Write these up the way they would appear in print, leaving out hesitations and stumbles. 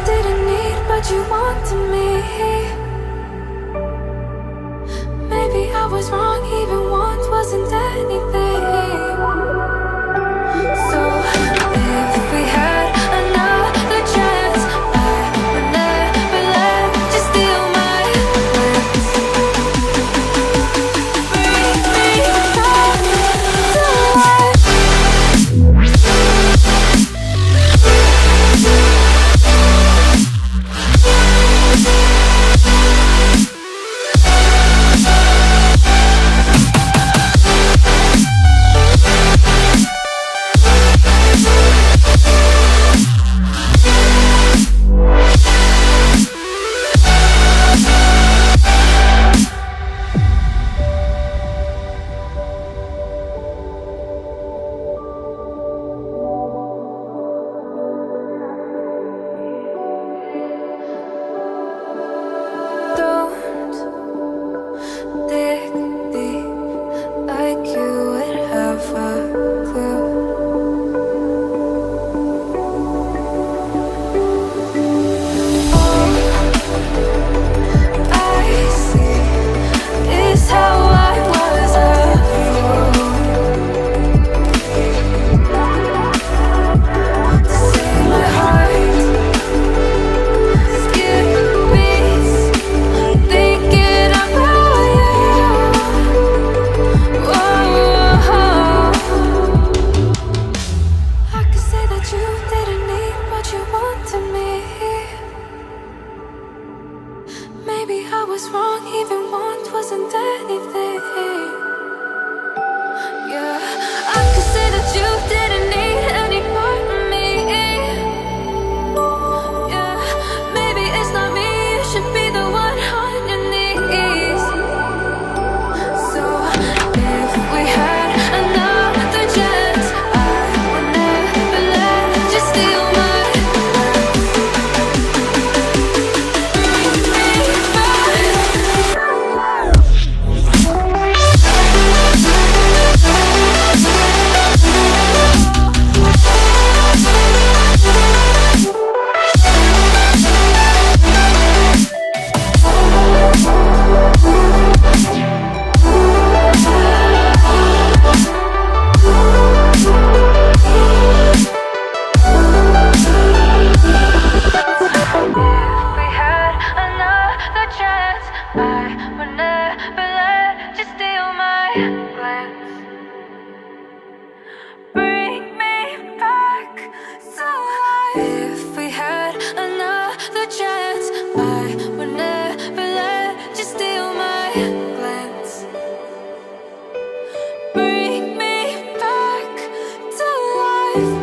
didn't need, but you wanted me. Maybe I was wrong, even want wasn't anything. So if we had another chance, I would never let you steal my plans. Bring me back to life. Don't dig deep like you would have a clue. All I see is how I was a fool to see my heart skip beats thinking about you. Whoa. I could say that you didn't need, but you wanted me. Maybe I was wrong, even want wasn't anything. Yeah, I could say that you didn't need any part of me. Yeah, maybe it's not me, you should be the one on your knees. So if we had another chance, I would never let you steal my plans. Bring me back. If we had another chance, I would never let you steal my plans. Bring me back to life. If we had another chance, I would never let you steal my plans. Bring me back to life.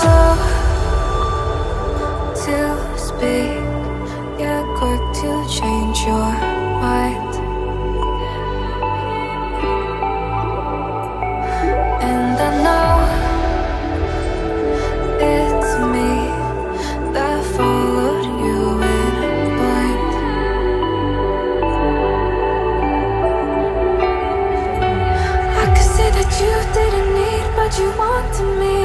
So to speak, yeah, quick to change your mind. And I know it's me that followed you in blind. I could say that you didn't need, but you wanted me.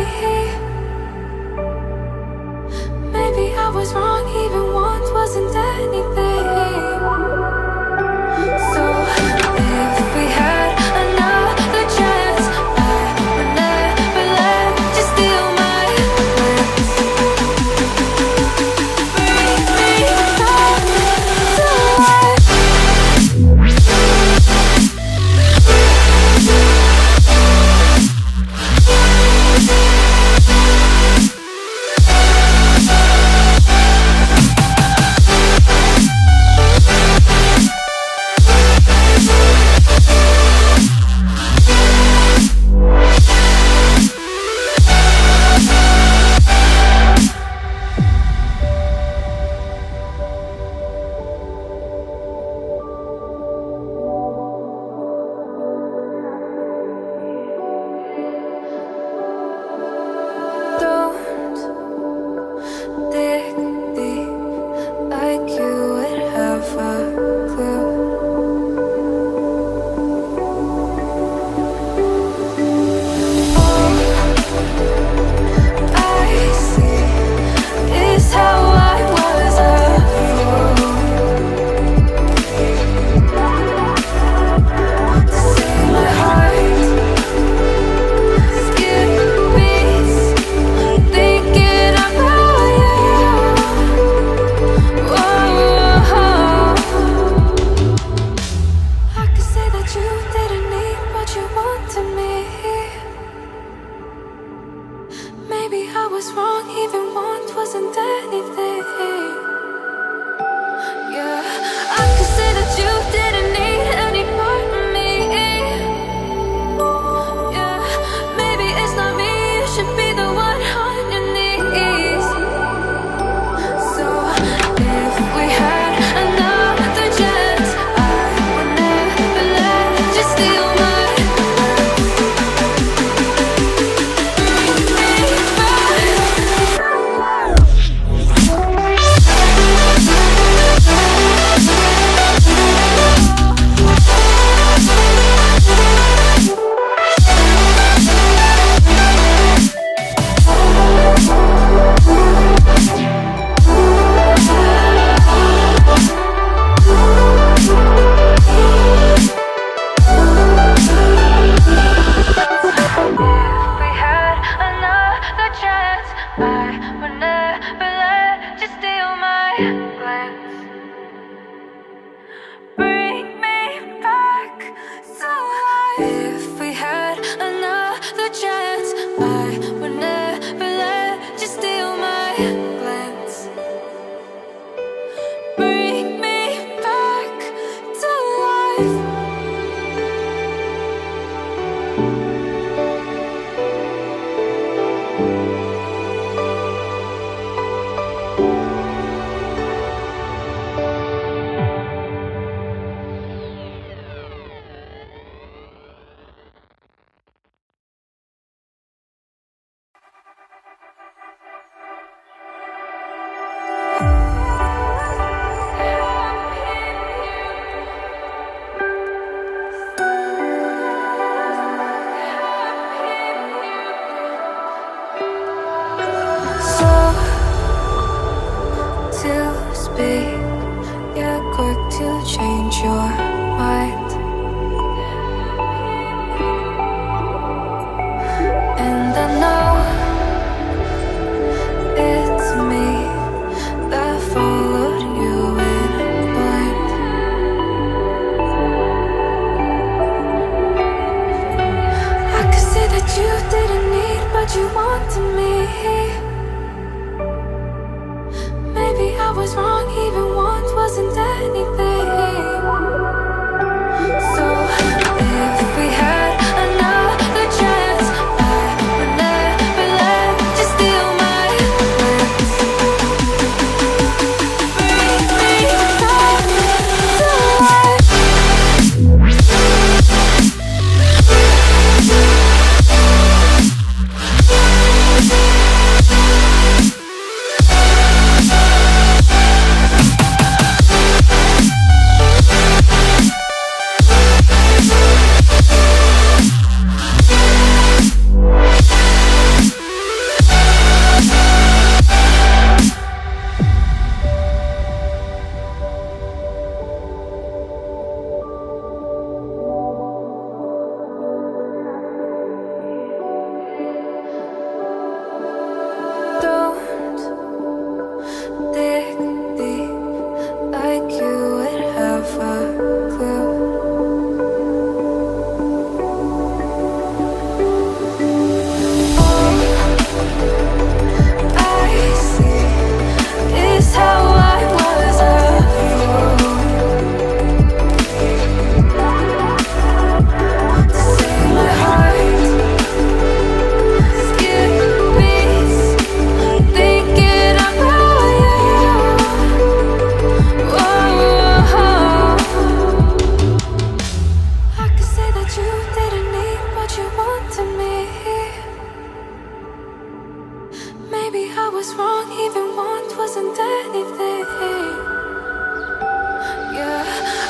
Maybe I was wrong, even want wasn't anything. So if we had another chance, I would never let you steal my plans. Bring me back to life. was wrong, even want wasn't anything. Yeah,